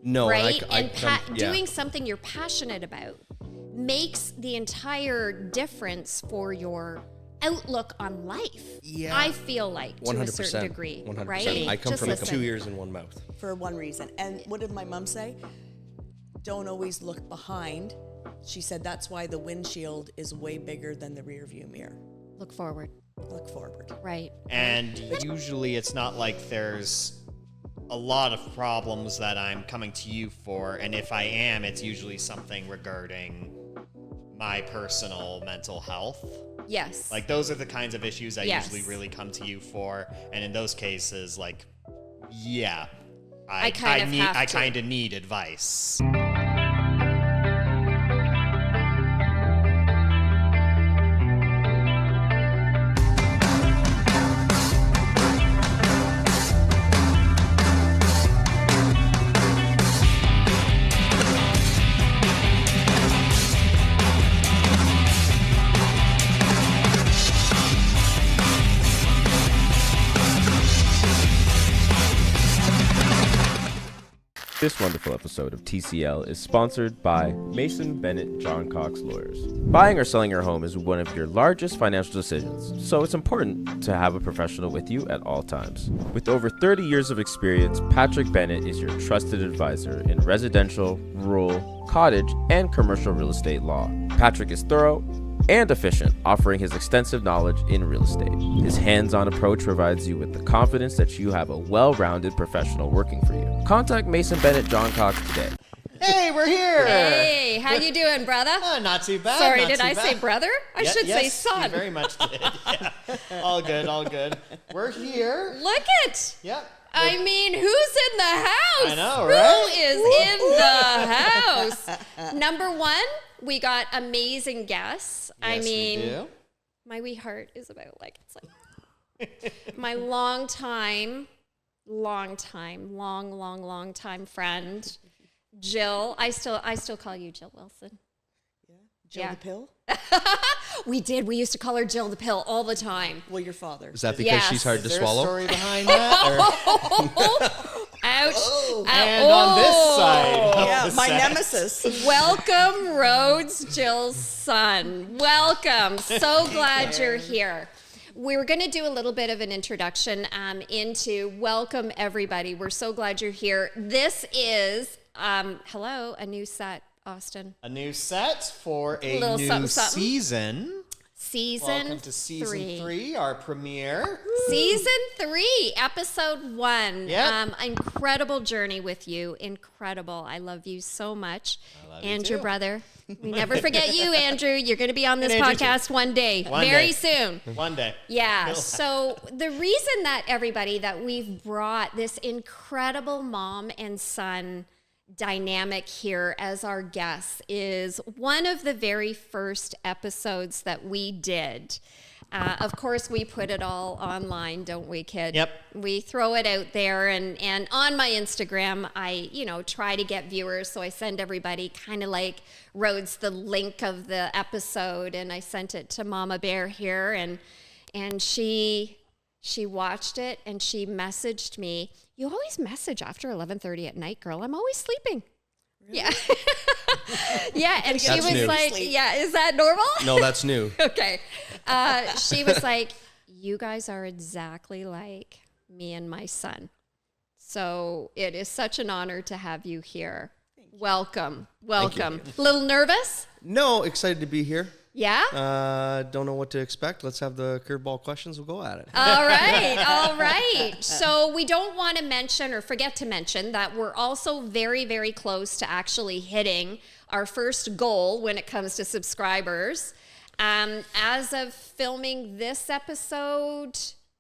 No, right? and doing something you're passionate about makes the entire difference for your outlook on life. Yeah. I feel like, to 100%, a certain degree, 100%. right? I come Just from listen. 2 ears in one mouth. For one reason. And what did my mom say? Don't always look behind. She said that's why the windshield is way bigger than the rear view mirror. Look forward. Look forward. Right. And usually it's not like there's a lot of problems that I'm coming to you for, and if I am, it's usually something regarding my personal mental health. Yes. Like, those are the kinds of issues I Yes. usually really come to you for, and in those cases, like, yeah, I kind of need advice. This wonderful episode of TCL is sponsored by Mason Bennett John Cox Lawyers. Buying or selling your home is one of your largest financial decisions, so it's important to have a professional with you at all times. With over 30 years of experience, Patrick Bennett is your trusted advisor in residential, rural, cottage, and commercial real estate law. Patrick is thorough and efficient, offering his extensive knowledge in real estate. His hands-on approach provides you with the confidence that you have a well-rounded professional working for you. Contact Mason Bennett John Cox today. Hey, we're here! Hey, how you doing, brother? Not too bad. Sorry, not did too I bad. say brother? I should say Yes, son. you very much did. Yeah. All good, all good. We're here. Look it. Yep. I mean, who's in the house? I know, right? Who is in the house? Number one, we got amazing guests. I Yes, mean, we do. my wee heart is about like, it's like my long time friend, Jill. I still call you Gille Wilson. Jill Yeah. the pill? We did. We used to call her Jill the Pill all the time. Well, your father. Is that because Yes. she's hard Is to there swallow? a story behind that? Or? Ouch. And on this side of Yeah, the my set. nemesis. Welcome, Rhodes, Jill's son. Welcome. So glad you're here. We're going to do a little bit of an introduction into welcome, everybody. We're so glad you're here. This is, hello, a new set, Austin. A new set for a Little new something, something. season. Season Welcome to season 3, our premiere. Season 3, episode 1. Yep. Incredible journey with you. Incredible. I love you so much. I love you Andrew, too. brother. We never forget you, Andrew. You're going to be on this And Andrew too. podcast one day. One very day. soon. One day. Yeah. It'll So the reason that everybody that we've brought this incredible mom and son dynamic here as our guests is one of the very first episodes that we did. Of course, we put it all online, don't we, kid? Yep. We throw it out there, and on my Instagram, I try to get viewers, so I send everybody kind of like Rhodes the link of the episode, and I sent it to Mama Bear here, and she watched it, and she messaged me. You always message after 11:30 at night, girl. I'm always sleeping. Really? Yeah. Yeah, and she That's was new. like, yeah, is that normal? No, that's new. Okay. She was like, you guys are exactly like me and my son. So it is such an honor to have you here. Welcome. Welcome. A little nervous? No, excited to be here. Yeah? Don't know what to expect. Let's have the curveball questions. We'll go at it. All right. All right. So we don't want to mention or forget to mention that we're also very, very close to actually hitting our first goal when it comes to subscribers. As of filming this episode,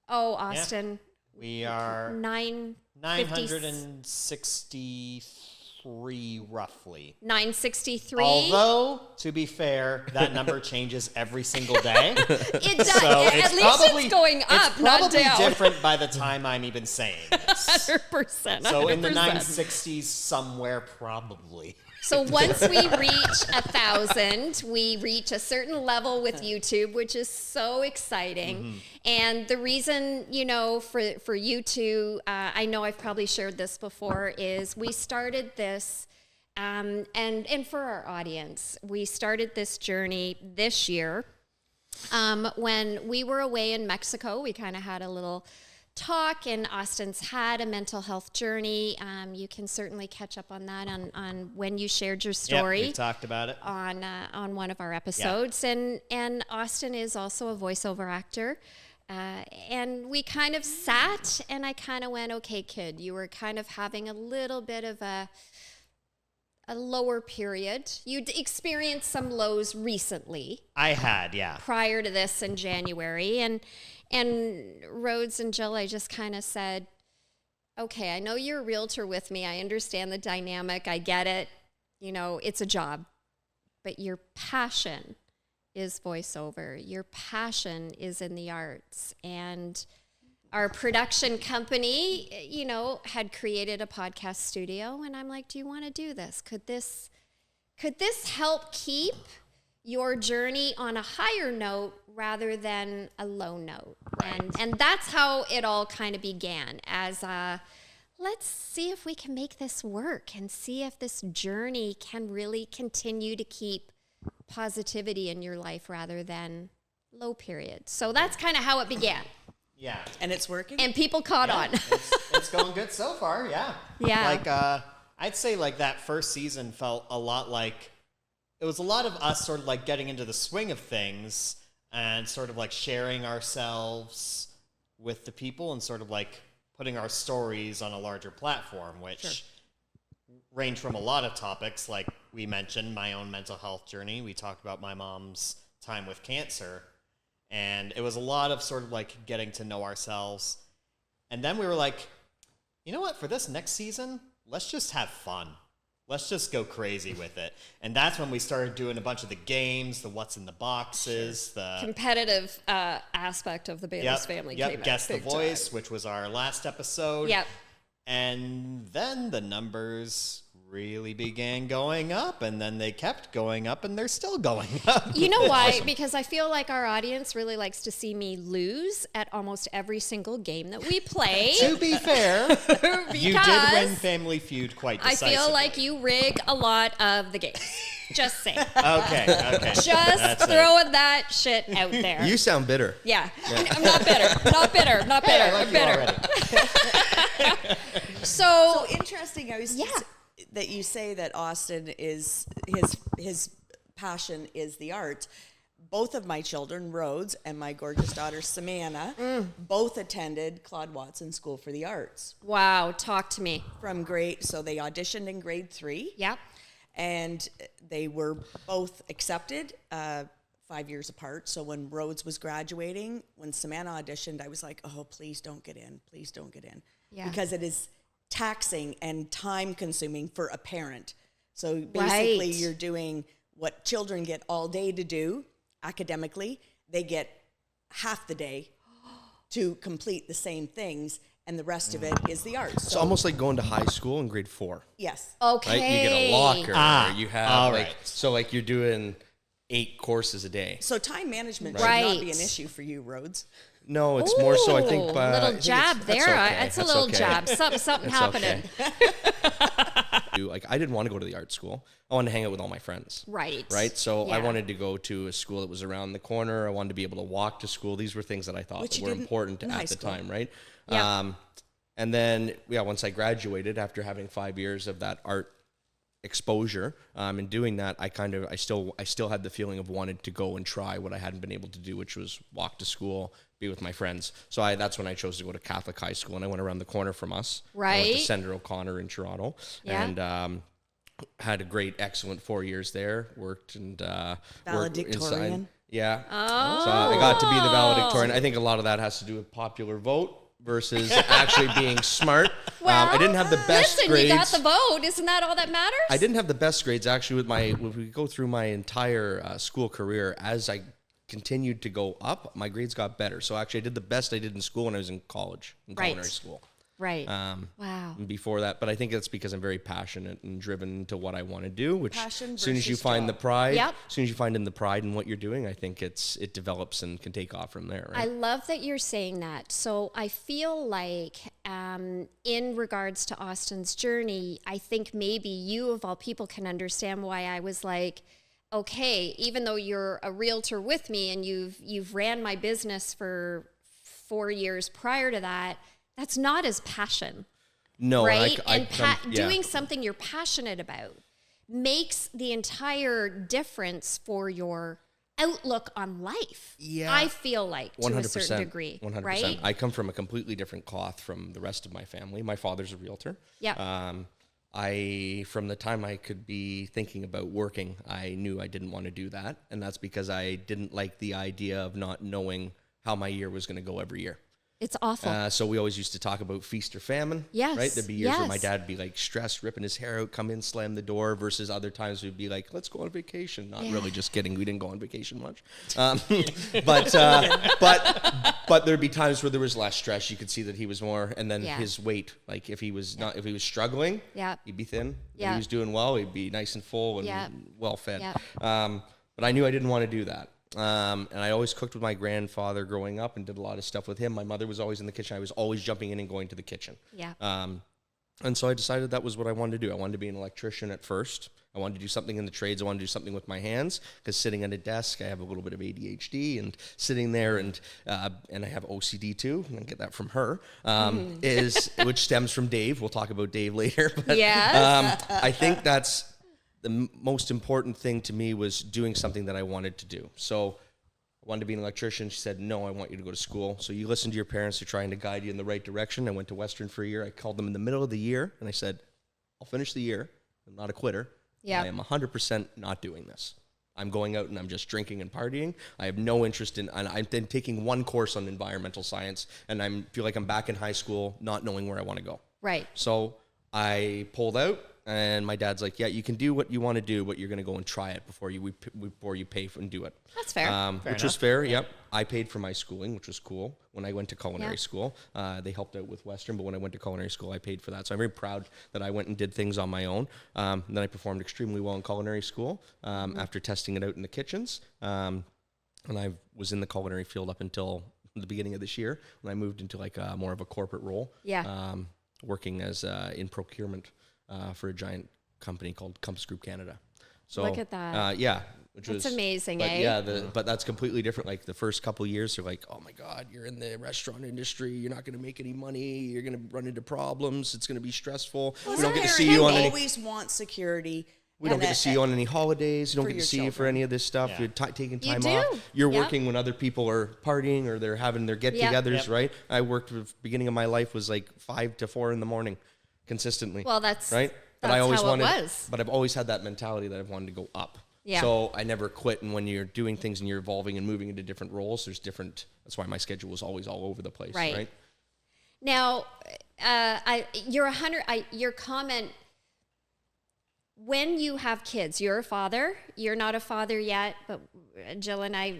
Austin, We are 963 roughly. 963. Although, to be fair, that number changes every single day. It does. So At least it's going up, it's not probably down. different by the time I'm even saying this. 100%. So in the 100%. 960s somewhere, probably. So once we reach 1,000, we reach a certain level with YouTube, which is so exciting. Mm-hmm. And the reason, for you two, I know I've probably shared this before, is we started this this. And for our audience, we started this journey this year. When we were away in Mexico, we kind of had a little talk, and Austin's had a mental health journey. You can certainly catch up on that on when you shared your story. Yep, we talked about it on one of our episodes. Yeah. And Austin is also a voiceover actor. And we kind of sat, and I kind of went, okay, kid, you were kind of having a little bit of a lower period. You'd experienced some lows recently. I had, yeah. Prior to this in January. And Rhodes and Jill, I just kind of said, okay, I know you're a realtor with me. I understand the dynamic. I get it. You know, it's a job. But your passion is voiceover. Your passion is in the arts. And our production company, you know, had created a podcast studio, and I'm like, do you want to do this? Could this help keep your journey on a higher note rather than a low note? Right. And that's how it all kind of began, as let's see if we can make this work and see if this journey can really continue to keep positivity in your life rather than low periods. So that's kind of how it began. Yeah. And it's working? And people caught on. It's going good so far, yeah. Yeah. Like, I'd say like that first season felt a lot like, it was a lot of us sort of like getting into the swing of things and sort of like sharing ourselves with the people and sort of like putting our stories on a larger platform, which range from a lot of topics. Like we mentioned my own mental health journey. We talked about my mom's time with cancer. And it was a lot of sort of like getting to know ourselves. And then we were like, you know what, for this next season, let's just have fun. Let's just go crazy with it. And that's when we started doing a bunch of the games, the what's in the boxes, the competitive aspect of the Bayless family came out. Guess the big Voice, time. which was our last episode. Yep. And then the numbers really began going up, and then they kept going up, and they're still going up. You know why? Awesome. Because I feel like our audience really likes to see me lose at almost every single game that we play. To be fair, you did win Family Feud quite decisively. I feel like you rig a lot of the games. Just saying. Okay. Just throwing that shit out there. You sound bitter. Yeah. I'm not bitter. Not bitter. Hey, I like I'm bitter. So interesting. That you say that Austin is his passion is the art. Both of my children, Rhodes and my gorgeous daughter Samantha, both attended Claude Watson School for the Arts. Wow, talk to me. So they auditioned in grade 3. Yep. And they were both accepted 5 years apart. So when Rhodes was graduating, when Samantha auditioned, I was like, oh, please don't get in. Please don't get in. Yeah. Because it is taxing and time consuming for a parent. So basically you're doing what children get all day to do academically. They get half the day to complete the same things, and the rest of it is the arts. So almost like going to high school in grade 4. Yes. Okay. Right? You get a locker. Or you have right. So like you're doing 8 courses a day. So time management should not be an issue for you, Rhodes. No, it's more so I think. Little jab there. That's a little jab. Something happening. Okay. Like I didn't want to go to the art school. I wanted to hang out with all my friends. Right. So I wanted to go to a school that was around the corner. I wanted to be able to walk to school. These were things that I thought were important at the time, right? Yeah. And then once I graduated after having 5 years of that art exposure and doing that, I still had the feeling of wanting to go and try what I hadn't been able to do, which was walk to school, be with my friends. So that's when I chose to go to Catholic high school, and I went around the corner from us. Right. I went to Senator O'Connor in Toronto, and had a great, excellent 4 years there. Worked and valedictorian. Yeah. Oh. So I got to be the valedictorian. I think a lot of that has to do with popular vote versus actually being smart. Well, I didn't have the best grades. You got the vote. Isn't that all that matters? I didn't have the best grades actually. If we go through my entire school career, as I continued to go up, my grades got better. So actually, I did the best I did in school when I was in college, in culinary school. Right. Wow. Before that, but I think that's because I'm very passionate and driven to what I want to do, which Passion as soon as you versus find the job. pride, Yep. as soon as you find in the pride in what you're doing, I think it develops and can take off from there, right? I love that you're saying that. So I feel like in regards to Austin's journey, I think maybe you of all people can understand why I was like, okay, even though you're a realtor with me and you've ran my business for 4 years prior to that, that's not as passion. No, right? yeah. Doing something you're passionate about makes the entire difference for your outlook on life. Yeah. I feel like to a 100%, certain degree, 100%. right? I come from a completely different cloth from the rest of my family. My father's a realtor. Yeah. From the time I could be thinking about working, I knew I didn't want to do that. And that's because I didn't like the idea of not knowing how my year was going to go every year. It's awful. So we always used to talk about feast or famine. Yes, Right? There'd be years where my yes. dad would be like stressed, ripping his hair out, come in, slam the door, versus other times we'd be like, let's go on vacation. Not really, just kidding. We didn't go on vacation much. But there'd be times where there was less stress. You could see that he was more, and then Yeah. his weight, like if he was struggling, Yeah. he'd be thin. If Yeah. he was doing well, he'd be nice and full and Yeah. well fed. Yeah. But I knew I didn't want to do that. And I always cooked with my grandfather growing up and did a lot of stuff with him. My mother was always in the kitchen. I was always jumping in and going to the kitchen. Yeah. And so I decided that was what I wanted to do. I wanted to be an electrician at first. I wanted to do something in the trades. I wanted to do something with my hands because sitting at a desk, I have a little bit of ADHD, and sitting there and I have OCD too. And I get that from her, which stems from Dave. We'll talk about Dave later. But, Yes. I think that's the most important thing to me was doing something that I wanted to do. So I wanted to be an electrician. She said, no, I want you to go to school. So you listen to your parents. They're trying to guide you in the right direction. I went to Western for a year. I called them in the middle of the year, and I said, I'll finish the year. I'm not a quitter. Yeah. I am 100% not doing this. I'm going out and I'm just drinking and partying. I have no interest in, and I've been taking one course on environmental science, and I feel like I'm back in high school not knowing where I want to go. Right. So I pulled out, and my dad's like, yeah, you can do what you want to do, but you're going to go and try it before you pay for and do it. That's fair. Which was fair, yep. I paid for my schooling, which was cool. When I went to culinary school, they helped out with Western, but when I went to culinary school, I paid for that. So I'm very proud that I went and did things on my own. And then I performed extremely well in culinary school after testing it out in the kitchens. And I was in the culinary field up until the beginning of this year when I moved into like more of a corporate role. Yeah. Working as in procurement for a giant company called Compass Group Canada. So Look at that. yeah, which That's was amazing, but eh? Yeah, but that's completely different. Like the first couple of years, they're like, "Oh my God, you're in the restaurant industry. You're not going to make any money. You're going to run into problems. It's going to be stressful. We don't get to see you on any. Always want security. We don't get to see you on any holidays. You don't for get to your see you for children. any of this stuff. Yeah. You're taking You time do. off. You're Yep. working when other people are partying or they're having their get-togethers, Yep. right? I worked. The beginning of my life was like 5 to 4 in the morning, consistently. Well, that's right. But that's I always how wanted. it was. But I've always had that mentality that I've wanted to go up. Yeah. So I never quit. And when you're doing things and you're evolving and moving into different roles, there's different. That's why my schedule was always all over the place. Right. Right. Now, your comment, when you have kids, you're a father, you're not a father yet, but Jill and I,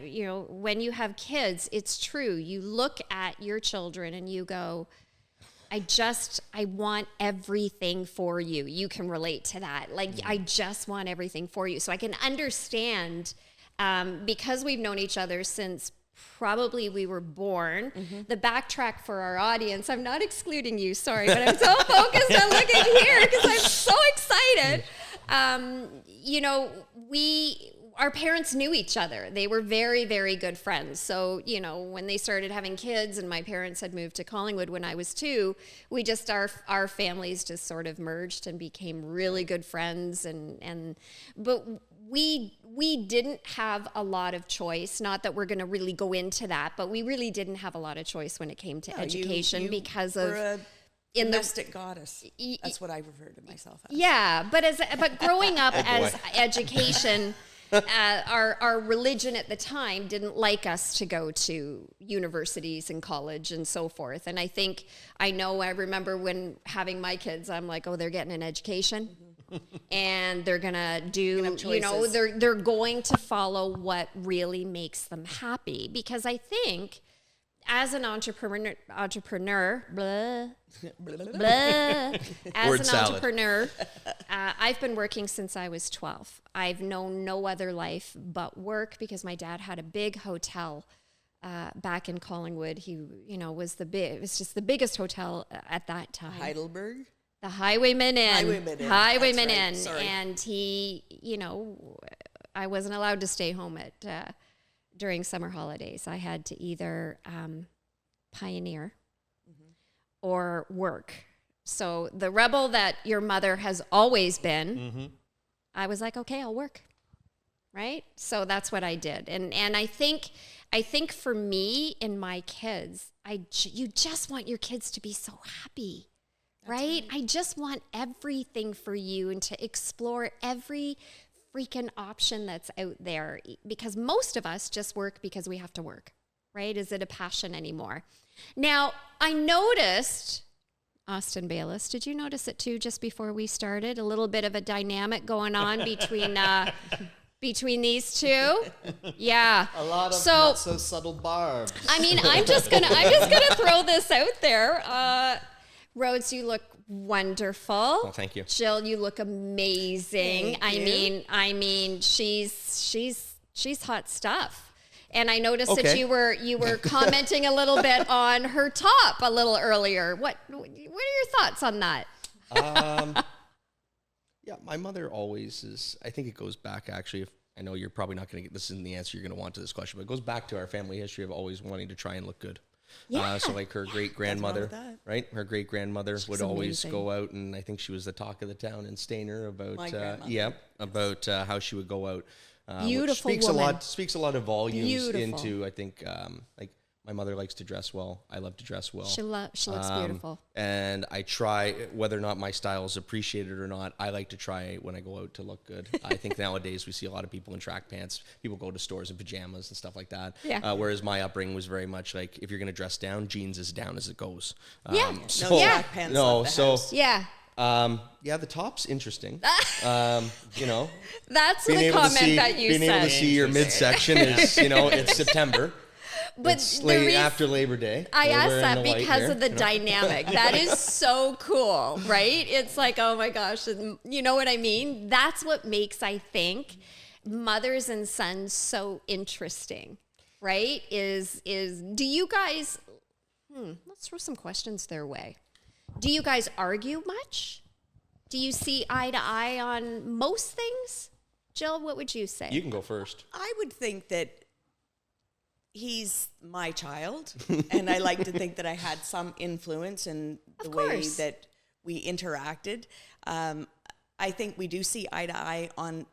when you have kids, it's true. You look at your children and you go, I want everything for you. You can relate to that. Like, I just want everything for you. So I can understand, because we've known each other since probably we were born. The backtrack for our audience, I'm not excluding you, sorry, but I'm so focused on looking here because I'm so excited. Our parents knew each other. They were very, very good friends. So, when they started having kids and my parents had moved to Collingwood when I was 2, we just, our families just sort of merged and became really good friends. But we didn't have a lot of choice. Not that we're going to really go into that, but we really didn't have a lot of choice when it came to education you because were of a domestic goddess. That's what I refer to myself as. Yeah, but growing up as education, our religion at the time didn't like us to go to universities and college and so forth. And I remember when having my kids, I'm like, oh, they're getting an education. And they're gonna do, they're going to follow what really makes them happy. Because I think as an entrepreneur, blah, blah, as Word an salad. entrepreneur, I've been working since I was 12. I've known no other life but work because my dad had a big hotel back in Collingwood. He, it was just the biggest hotel at that time. Heidelberg. The Highwayman Inn. Highwayman Inn. Right. Sorry. And he, I wasn't allowed to stay home during summer holidays. I had to either pioneer or work. So the rebel that your mother has always been, I was like, okay, I'll work. Right? So that's what I did. And I think for me and my kids, you just want your kids to be so happy. Right? I just want everything for you and to explore every freaking option that's out there, because most of us just work because we have to work, right? Is it a passion anymore? Now, I noticed, Austin Bayless, did you notice it too just before we started? A little bit of a dynamic going on between these two? Yeah. A lot of not so subtle barbs. I mean, I'm just gonna throw this out there. Rhodes, you look wonderful. Oh, thank you. Jill, you look amazing. Thank I mean, she's hot stuff. And I noticed that Okay. you were commenting a little bit on her top a little earlier. What are your thoughts on that? Yeah, my mother always is. I think it goes back, actually. If I know you're probably not going to get this, isn't the answer you're going to want to this question, but it goes back to our family history of always wanting to try and look good. Yeah. So like her great grandmother, that. right? Her great grandmother would always amazing. go out, and I think she was the talk of the town in Stainer about My grandmother. about how she would go out. Which Beautiful speaks woman. speaks a lot of volumes Beautiful. into, I think, like my mother likes to dress well. I love to dress well. She looks beautiful. And I try, whether or not my style is appreciated or not, I like to try when I go out to look good. I think nowadays we see a lot of people in track pants. People go to stores in pajamas and stuff like that. Yeah. Whereas my upbringing was very much like, if you're going to dress down, jeans is down as it goes. Yeah. No track pants left the house. Yeah. Yeah, the top's interesting. That's Being the able to comment see, that you being said. able to see your midsection is, it's September. But It's the late reason- after Labor Day. I We're asked wearing that the white because here, of the you know? dynamic. That is so cool, right? It's like, oh my gosh, and you know what I mean? That's what makes, I think, mothers and sons so interesting, right? Is do you guys, let's throw some questions their way. Do you guys argue much? Do you see eye to eye on most things? Jill, what would you say? You can go first. I would think that he's my child, and I like to think that I had some influence in the way course. that we interacted. I think we do see eye to eye on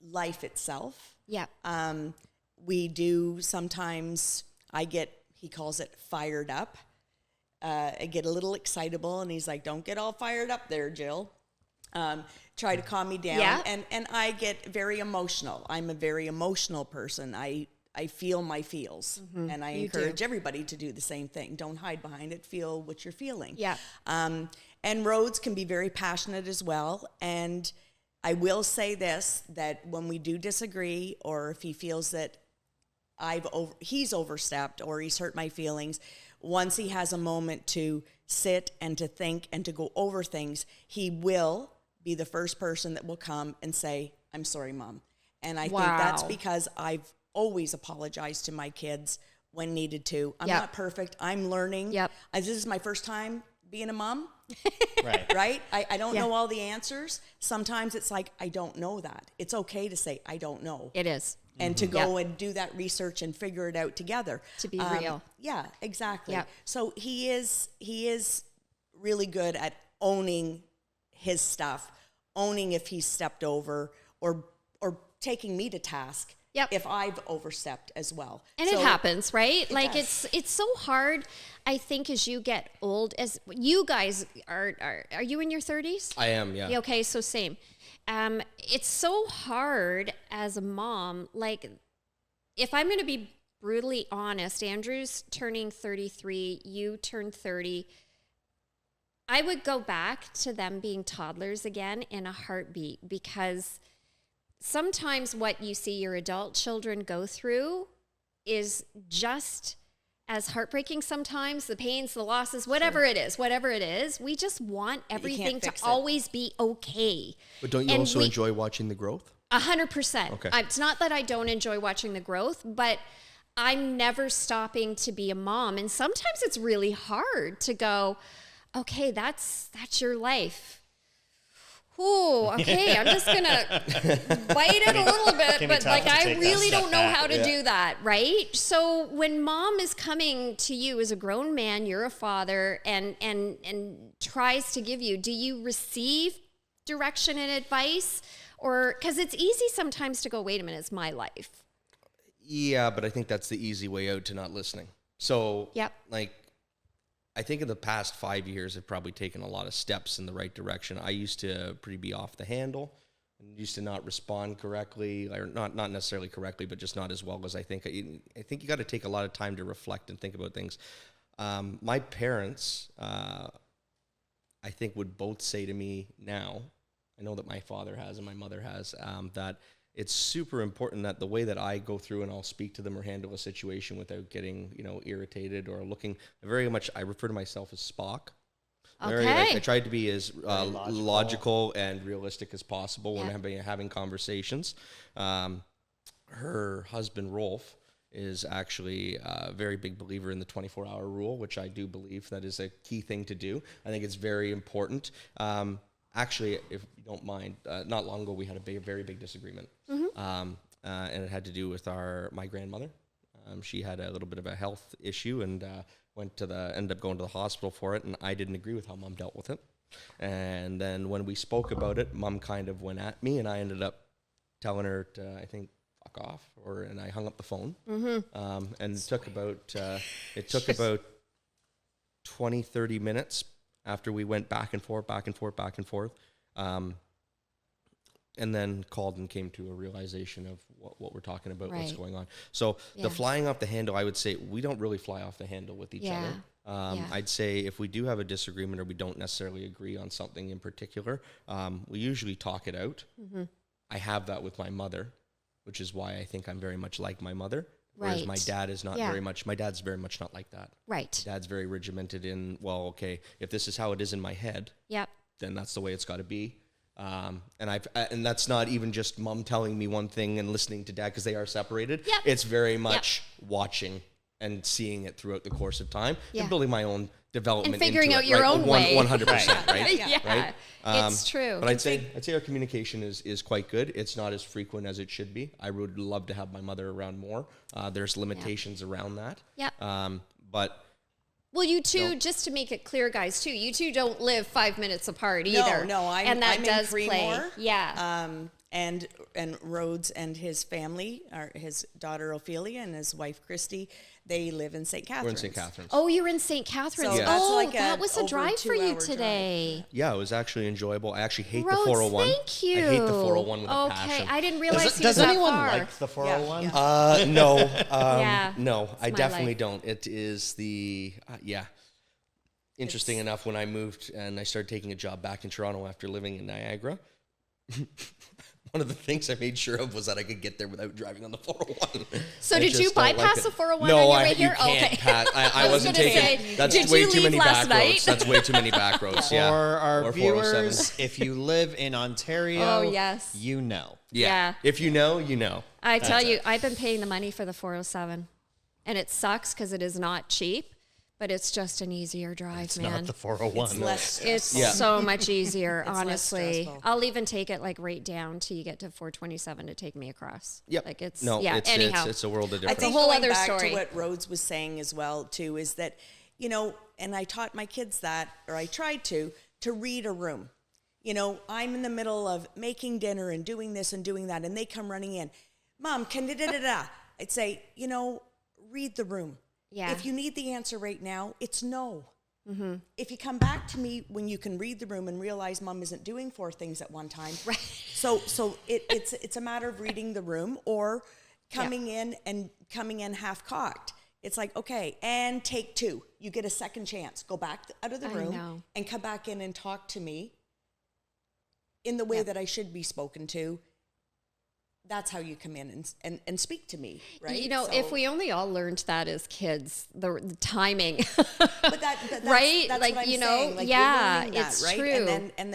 life itself. Yeah. We do sometimes, he calls it fired up. I get a little excitable, and he's like, don't get all fired up there, Jill. Try to calm me down. Yeah. And I get very emotional. I'm a very emotional person. I feel my feels, and I encourage everybody to do the same thing. Don't hide behind it. Feel what you're feeling. Yeah. And Rhodes can be very passionate as well. And I will say this, that when we do disagree, or if he feels that he's overstepped or he's hurt my feelings, once he has a moment to sit and to think and to go over things, he will be the first person that will come and say, I'm sorry, Mom. And I think that's because I've always apologized to my kids when needed to. I'm not perfect. I'm learning. Yep. This is my first time being a mom. Right. Right? I don't know all the answers. Sometimes it's like, I don't know that. It's okay to say, I don't know. It is. And to go and do that research and figure it out together. To be real. Yeah, exactly. Yep. So he is really good at owning his stuff, owning if he's stepped over, or taking me to task if I've overstepped as well. And so it happens, right? Like does. it's so hard, I think, as you get old, as you guys are you in your 30s? I am, yeah. Okay, so same. It's so hard as a mom. Like, if I'm going to be brutally honest, Andrew's turning 33, you turned 30. I would go back to them being toddlers again in a heartbeat, because sometimes what you see your adult children go through is just as heartbreaking sometimes, the pains, the losses, whatever it is. We just want everything to always be okay. But don't you also enjoy watching the growth? 100%. Okay. It's not that I don't enjoy watching the growth, but I'm never stopping to be a mom. And sometimes it's really hard to go, okay, that's your life. Ooh, okay, I'm just going to bite it a little bit, but like I really don't know how to do that, right? So when mom is coming to you as a grown man, you're a father, and tries to give you, do you receive direction and advice? Or, because it's easy sometimes to go, wait a minute, it's my life. Yeah, but I think that's the easy way out to not listening. So, like, I think in the past 5 years, I've probably taken a lot of steps in the right direction. I used to be off the handle and used to not respond correctly, or not necessarily correctly, but just not as well as I think. I think you got to take a lot of time to reflect and think about things. My parents, I think, would both say to me now, I know that my father has and my mother has, that it's super important that the way that I go through and I'll speak to them or handle a situation without getting, irritated or looking very much, I refer to myself as Spock. I tried to be as logical and realistic as possible when having conversations. Her husband, Rolf, is actually a very big believer in the 24-hour rule, which I do believe that is a key thing to do. I think it's very important. Actually, if you don't mind, not long ago we had a very big disagreement, and it had to do with my grandmother. She had a little bit of a health issue and ended up going to the hospital for it, and I didn't agree with how Mom dealt with it. And then when we spoke about it, Mom kind of went at me, and I ended up telling her to, I think, fuck off, and I hung up the phone. And it took about 20, 30 minutes after we went back and forth, and then called and came to a realization of what we're talking about, what's going on. So the flying off the handle, I would say we don't really fly off the handle with each other. I'd say if we do have a disagreement or we don't necessarily agree on something in particular, we usually talk it out. I have that with my mother, which is why I think I'm very much like my mother. Whereas my dad is not very much, my dad's very much not like that. Right. Dad's very regimented in, well, okay, if this is how it is in my head, then that's the way it's got to be. And that's not even just Mom telling me one thing and listening to Dad because they are separated. It's very much watching and seeing it throughout the course of time and building my own development and figuring into out it, your right? own way. 100%, right? Right? It's true. But I'd say our communication is quite good. It's not as frequent as it should be. I would love to have my mother around more. There's limitations around that. But well, you two, just to make it clear, guys, too, you two don't live 5 minutes apart either. No, and that I'm does in play. Creemore, and Rhodes and his family, his daughter Ophelia and his wife Christy, they live in St. Catharines. We're in St. Catharines. Oh, you're in St. Catharines. So Oh, that was a drive for you today. Drive. Yeah, it was actually enjoyable. I actually hate Rhodes, the 401. thank you. I hate the 401 with a passion. Okay, I didn't realize he was Does that anyone far. like the 401? No. Yeah, no, I definitely life. don't. It is interesting enough, when I moved and I started taking a job back in Toronto after living in Niagara, one of the things I made sure of was that I could get there without driving on the 401. So did you bypass the 401 on your way here? No, you can't pass. I wasn't gonna taking. say, That's did way you too many leave last back night? roads. That's way too many back roads. For our Or viewers, if you live in Ontario, Oh, yes. you know. Yeah. If you know, you know. I tell you, I've been paying the money for the 407, and it sucks because it is not cheap, but it's just an easier drive, It's man. not the 401. It's less It's stressful. so much easier, It's less honestly. stressful. I'll even take it like right down till you get to 427 to take me across. Yep. Like it's Anyhow, it's a world of I difference. think whole going other back story. to what Rhodes was saying as well too is that, and I taught my kids that, or I tried to read a room. I'm in the middle of making dinner and doing this and doing that, and they come running in, Mom, can da-da-da-da. I'd say, read the room. Yeah. If you need the answer right now, it's no. Mm-hmm. If you come back to me when you can read the room and realize Mom isn't doing 4 things at one time, Right. So it's a matter of reading the room or coming in half cocked. It's like, okay, and take 2. You get a second chance. Go back out of the I room know. and come back in and talk to me in the way that I should be spoken to. that's how you come in and speak to me, right? You know, if we only all learned that as kids, the timing, but that's, right? That's like, what I'm you know, saying. Like, yeah, you're learning that, it's right? true. And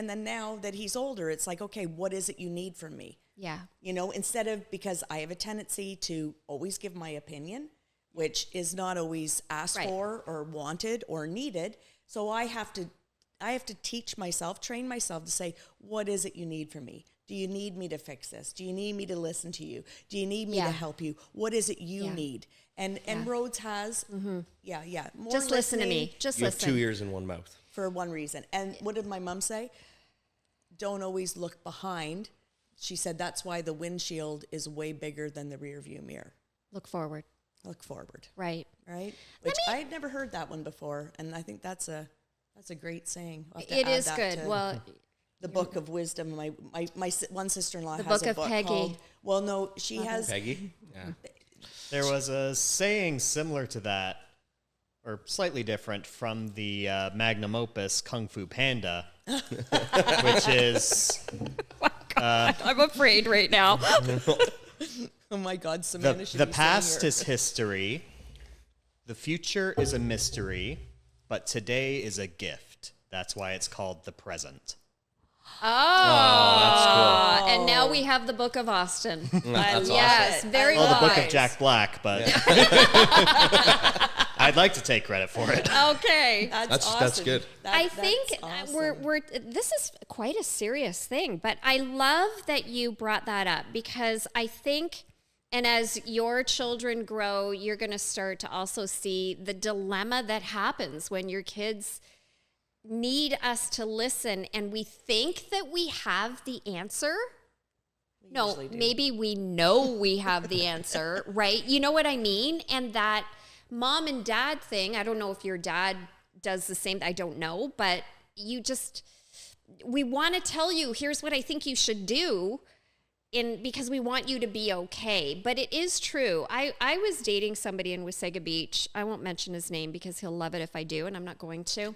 then now that he's older, it's like, okay, what is it you need from me? Yeah. You know, instead of, because I have a tendency to always give my opinion, which is not always asked for or wanted or needed. So I have to teach myself, train myself to say, what is it you need from me? Do you need me to fix this? Do you need me to listen to you? Do you need me to help you? What is it you need? And Rhodes has, more Just listen to me. Just You listen. have 2 ears and 1 mouth. for one reason. And what did my mom say? Don't always look behind. She said that's why the windshield is way bigger than the rear view mirror. Look forward. Look forward. Right. Right? Which I had never heard that one before, and I think that's a great saying. I'll have to It add is that good. to Well, the book of wisdom. My one sister-in-law The has book a of book Peggy. called. Well, no, she has. Peggy? Yeah. There was a saying similar to that, or slightly different, from the magnum opus Kung Fu Panda, which is I'm afraid right now. Oh my God, Samantha should the be past sitting here. is history, the future is a mystery, but today is a gift. That's why it's called the present. That's cool. And now we have the Book of Austin. That's Yes, awesome. very Well, the wise. book of Jack Black, but I'd like to take credit for it. Okay. That's awesome. good. I That's think awesome. we're this is quite a serious thing, but I love that you brought that up, because I think, and as your children grow, you're going to start to also see the dilemma that happens when your kids need us to listen and we think that we have the answer. No, usually do. maybe we know we have the answer, right? You know what I mean? And that mom and dad thing, I don't know if your dad does the same, I don't know, but we want to tell you, here's what I think you should do, because we want you to be okay. But it is true. I was dating somebody in Wasaga Beach. I won't mention his name because he'll love it if I do, and I'm not going to.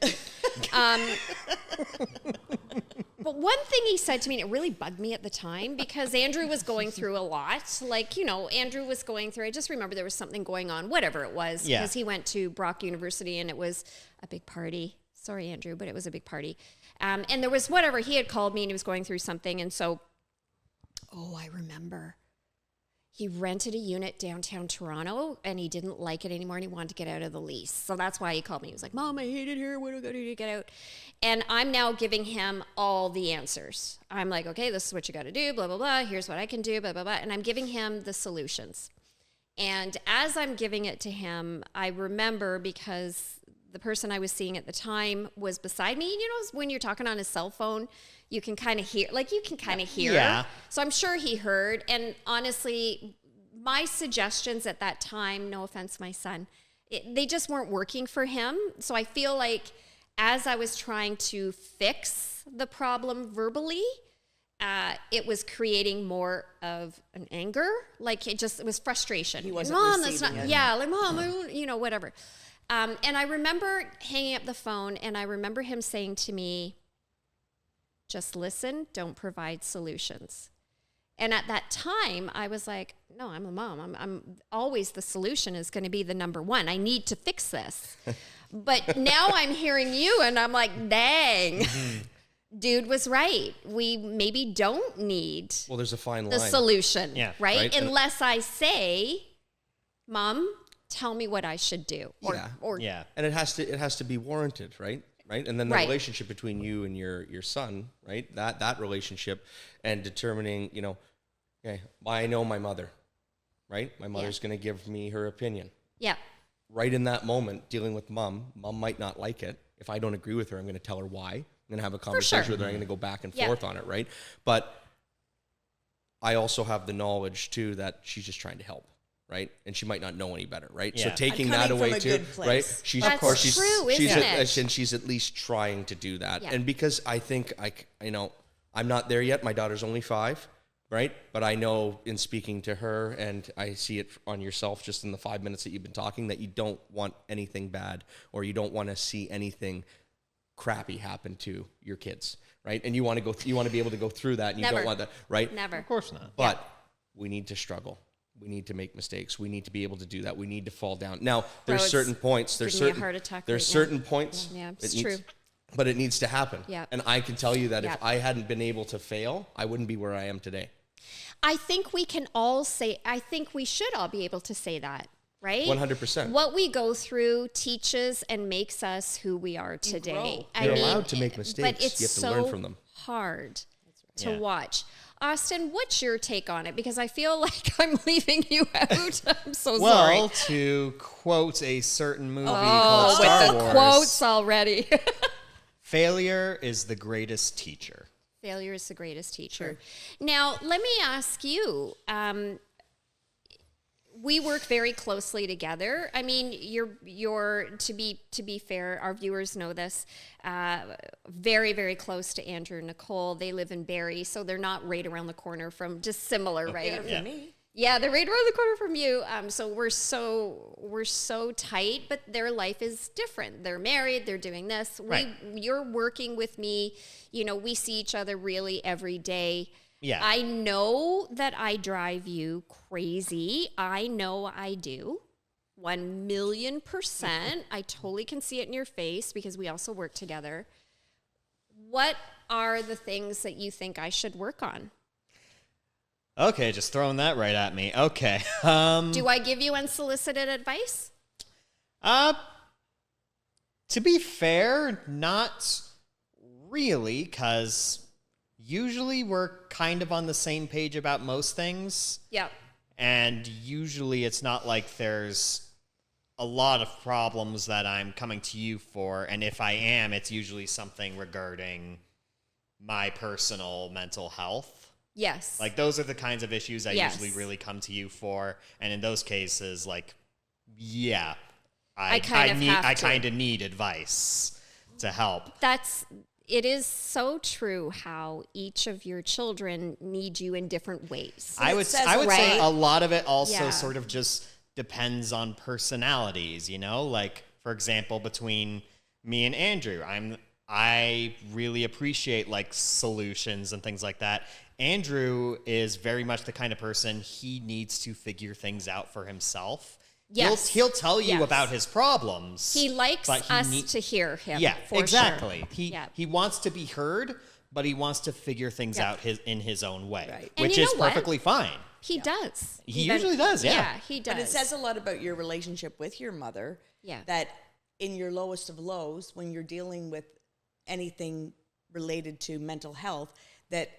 But one thing he said to me, and it really bugged me at the time, because Andrew was going through a lot. Like, you know, Andrew was going through, I just remember there was something going on, whatever it was, Yeah. because he went to Brock University and it was a big party. Sorry, Andrew, but it was a big party. And there was whatever, he had called me and he was going through something. And so, I remember. He rented a unit downtown Toronto and he didn't like it anymore and he wanted to get out of the lease. So that's why he called me. He was like, Mom, I hate it here. What do I do to get out? And I'm now giving him all the answers. I'm like, okay, this is what you got to do, blah, blah, blah. Here's what I can do, blah, blah, blah. And I'm giving him the solutions. And as I'm giving it to him, I remember, because the person I was seeing at the time was beside me. You know, when you're talking on his cell phone, you can kind of hear, Yeah. So I'm sure he heard. And honestly, my suggestions at that time, no offense, my son, they just weren't working for him. So I feel like as I was trying to fix the problem verbally, it was creating more of an anger. Like it was frustration. He wasn't Mom, that's receiving not, it. yeah, like Mom, whatever. And I remember hanging up the phone and I remember him saying to me, just listen, don't provide solutions. And at that time, I was like, no, I'm a mom. I'm always, the solution is going to be the number one. I need to fix this. But now I'm hearing you and I'm like, dang, dude was right. We maybe don't need Well, there's a fine the line. solution, Yeah. right? Right. And- Unless I say, Mom, tell me what I should do. Or Yeah. And it has to be warranted, right? Right. And then the Right. relationship between you and your son, right? That relationship, and determining, okay, I know my mother, right? My mother's going to give me her opinion. yeah. Right in that moment, dealing with mom might not like it. If I don't agree with her, I'm going to tell her why. I'm going to have a conversation with her. I'm going to go back and Yeah. forth on it, right? But I also have the knowledge too that she's just trying to help, right? And she might not know any better, right? So Yeah. taking I'm that coming from away a too, good place. right? She's That's of course she's true, she's isn't it? and she's at least trying to do that. Yeah. And because I think I'm not there yet. My daughter's only 5, right? But I know in speaking to her, and I see it on yourself just in the 5 minutes that you've been talking, that you don't want anything bad, or you don't want to see anything crappy happen to your kids, right? And you want to be able to go through that, and you Never. don't want that, right? Never. Of course not. But we need to struggle. We need to make mistakes. We need to be able to do that. We need to fall down. Now, there's Rhodes, certain points. There's certain heart attack there's right certain now. points. Yeah, it it's needs- true. But it needs to happen. Yeah. And I can tell you that Yeah. if I hadn't been able to fail, I wouldn't be where I am today. I think we can all say, I think we should all be able to say that, right? 100%. What we go through teaches and makes us who we are today. grow. You're allowed to make mistakes. But it's You have to so learn from them. hard to Yeah. watch. Austin, what's your take on it? Because I feel like I'm leaving you out. I'm so Well, sorry. to quote a certain movie Oh, called with Star the Wars, quotes already. failure is the greatest teacher. Failure is the greatest teacher. Now, let me ask you. We work very closely together. I mean, you're to be fair, our viewers know this. Very, very close to Andrew and Nicole. They live in Barrie, so they're not right around the corner from, just similar, right? For me. Yeah, they're right around the corner from you. So we're so tight, but their life is different. They're married. They're doing this. Right. You're working with me. You know, we see each other really every day. Yeah. I know that I drive you crazy. I know I do. 1,000,000%. I totally can see it in your face because we also work together. What are the things that you think I should work on? Okay, just throwing that right at me. Okay. Do I give you unsolicited advice? To be fair, not really, because usually we're kind of on the same page about most things. Yep. And usually it's not like there's a lot of problems that I'm coming to you for. And if I am, it's usually something regarding my personal mental health. Yes. Like, those are the kinds of issues I Yes. usually really come to you for. And in those cases, like, yeah, I kind of need advice to help. It is so true how each of your children need you in different ways. I would say right. a lot of it also Yeah. sort of just depends on personalities, you know? Like, for example, between me and Andrew, I really appreciate like solutions and things like that. Andrew is very much the kind of person, he needs to figure things out for himself. Yes. He'll tell you Yes. about his problems. He likes but he us to hear him. Yeah, for exactly. Sure. He wants to be heard, but he wants to figure things Yeah. out in his own way, Right. And which you is know what? perfectly fine. He does. He usually does, yeah. Yeah, he does. But it says a lot about your relationship with your mother. Yeah. That in your lowest of lows, when you're dealing with anything related to mental health, that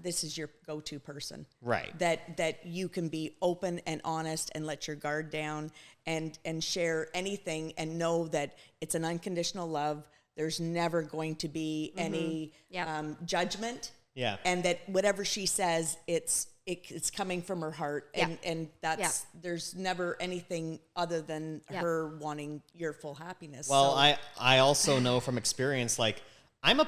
this is your go-to person. Right. That you can be open and honest and let your guard down and share anything and know that it's an unconditional love. There's never going to be any Yep. judgment. Yeah. And that whatever she says, it's coming from her heart, and that's there's never anything other than her wanting your full happiness. Well, So- I also know from experience, like, I'm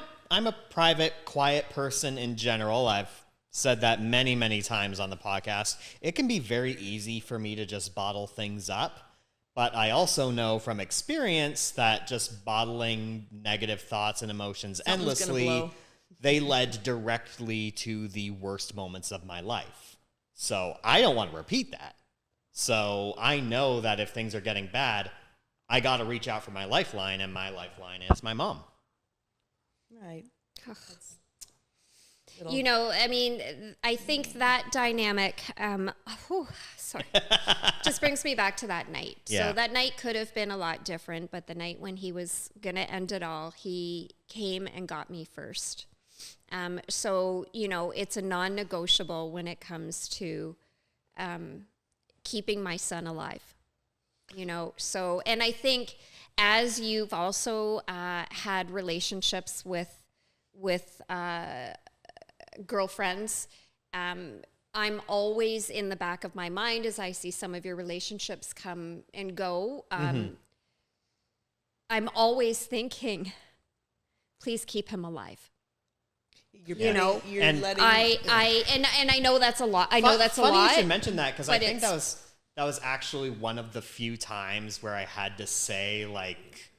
a private, quiet person in general. I've said that many, many times on the podcast. It can be very easy for me to just bottle things up. But I also know from experience that just bottling negative thoughts and emotions Something's gonna endlessly, blow. they led directly to the worst moments of my life. So I don't want to repeat that. So I know that if things are getting bad, I got to reach out for my lifeline, and my lifeline is my mom. right. You know, I mean, I think that dynamic, sorry, just brings me back to that night. Yeah. So that night could have been a lot different, but the night when he was going to end it all, he came and got me first. So, you know, it's a non-negotiable when it comes to keeping my son alive, you know. So, and I think as you've also had relationships with girlfriends, I'm always in the back of my mind as I see some of your relationships come and go. I'm always thinking, please keep him alive. You're know, you're and letting And I know that's a lot. I know that's a Funny lot. you should mention that, because I but think it's- that was actually one of the few times where I had to say, like,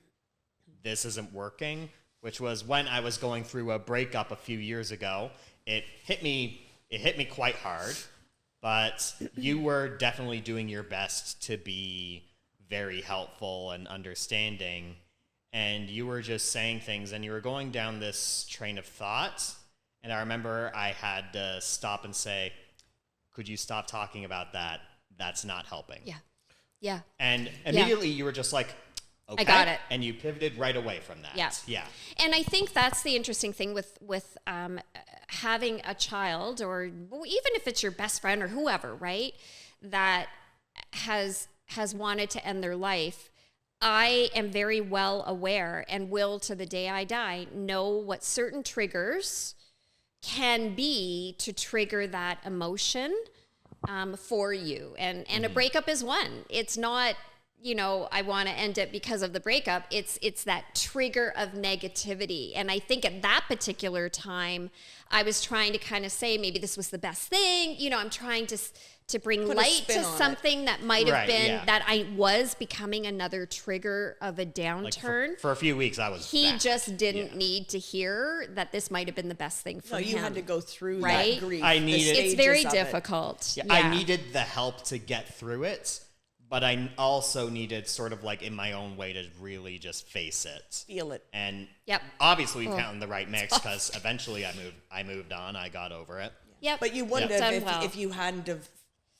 this isn't working, which was when I was going through a breakup a few years ago. It hit me quite hard. but you were definitely doing your best to be very helpful and understanding. And you were just saying things, and you were going down this train of thought. And I remember I had to stop and say, could you stop talking about that? That's not helping. Yeah. Yeah. And immediately you were just like, okay. I got it. And you pivoted right away from that. Yeah. Yeah. And I think that's the interesting thing with having a child, or even if it's your best friend or whoever, right, that has wanted to end their life. I am very well aware, and will to the day I die know what certain triggers can be to trigger that emotion for you. And a breakup is one. It's not, I want to end it because of the breakup. It's that trigger of negativity. And I think at that particular time, I was trying to kind of say, maybe this was the best thing. I'm trying to bring Put a light spin to on something that might have been, yeah. that I was becoming another trigger of a downturn. For a few weeks, I was He back. just didn't need to hear that this might have been the best thing for No, him. you had to go through Right? that grief. I the needed- It's very stages of it. difficult. Yeah, I needed the help to get through it, but I also needed sort of like in my own way to really just face it. Feel it. And Yep. obviously we found the right mix, because eventually I moved on. I got over it. Yep. But you wouldn't Done have well. if you hadn't have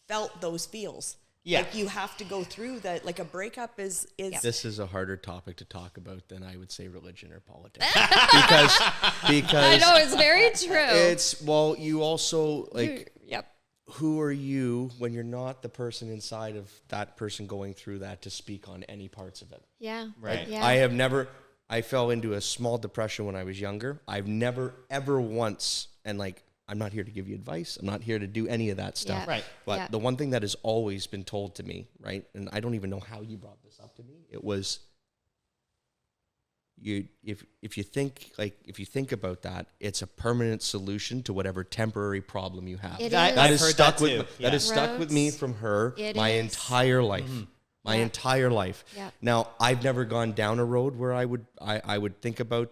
felt those feels. Yeah. Like you have to go through that. Like a breakup is This is a harder topic to talk about than I would say religion or politics. because I know, it's very true. you also like, Yep. who are you when you're not the person inside of that person going through that to speak on any parts of it? Yeah. Right. Yeah. I fell into a small depression when I was younger. I've never, ever once, and like, I'm not here to give you advice. I'm not here to do any of that stuff. Yeah. Right. But Yeah. the one thing that has always been told to me, right, and I don't even know how you brought this up to me, it was, if you think about that, it's a permanent solution to whatever temporary problem you have. It That- is. That I've is heard stuck that with too. that Yeah. is stuck with me Rhodes, from her it my is. entire life. My Yeah. entire life. Yeah. Now, I've never gone down a road where I would think about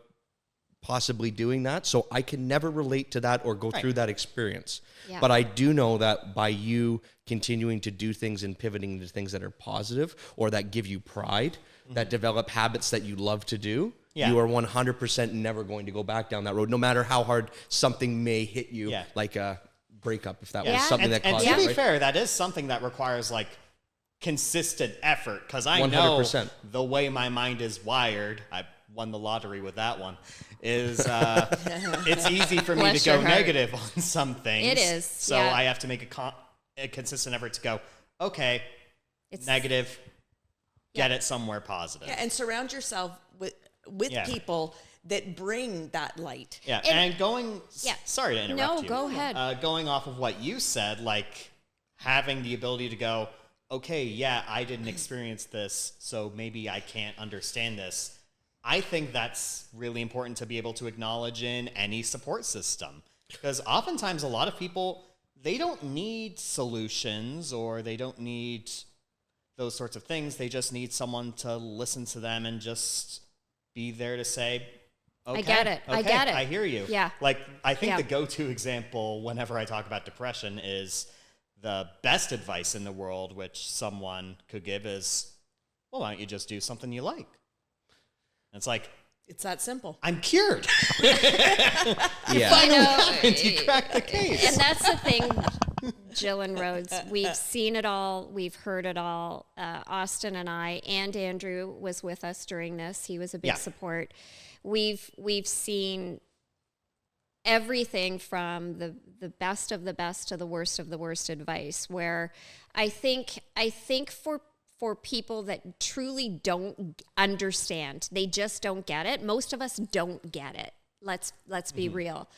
possibly doing that, so I can never relate to that or go through that experience. Yeah. But I do know that by you continuing to do things and pivoting to things that are positive or that give you pride, that develop habits that you love to do, Yeah. you are 100% never going to go back down that road, no matter how hard something may hit you, Yeah. like a breakup, if that Yeah. was something that And caused to it, be right? fair, that is something that requires like consistent effort, because I know 100%. the way my mind is wired. I won the lottery with that one. Is it's easy for me Bless to go your heart. negative on some things. It is, So yeah. I have to make a consistent effort to go, okay, It's negative, get it somewhere positive. Yeah, and surround yourself with Yeah. people that bring that light. Yeah, And- and going. Yeah. Sorry to interrupt No, you. go ahead. Going off of what you said, like having the ability to go, okay, yeah, I didn't experience this, so maybe I can't understand this. I think that's really important to be able to acknowledge in any support system, because oftentimes a lot of people, they don't need solutions or they don't need those sorts of things. They just need someone to listen to them and just be there to say, okay, I get it. I okay, get it. I hear you. Yeah. Like, I think Yeah. the go-to example whenever I talk about depression is the best advice in the world, which someone could give is, well, why don't you just do something you like? And it's like, It's that simple. I'm cured. Yeah. I know. You cracked the case. And that's the thing, Jill and Rhodes. We've seen it all. We've heard it all. Austin and I, and Andrew was with us during this. He was a big Yeah. support. We've seen everything from the best of the best to the worst of the worst advice, where I think for people that truly don't understand, they just don't get it. Most of us don't get it. Let's be real.